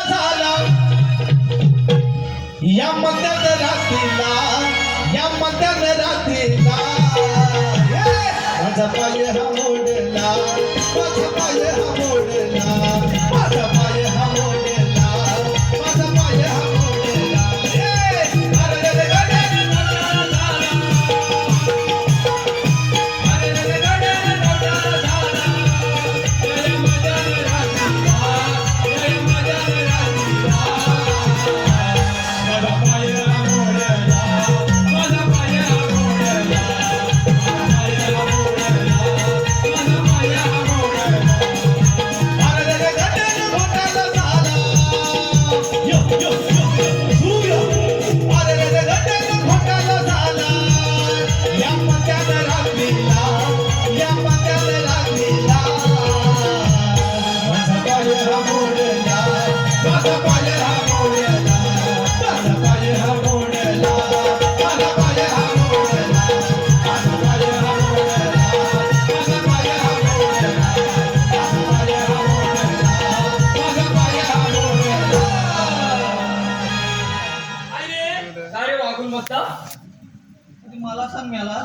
झाला या मध्यान रात्रीला माझा पाय हा मोडला माझा पाय हा मोडला माझा पाय हा मोडला माझा पाय हा मोडला अरे रे गड्या मोडला झाला अरे रे गड्या मोडला झाला जय मध्यान रात्रीला माझा पाय हा मोडला माझा पाय हा मोडला मला सांग मला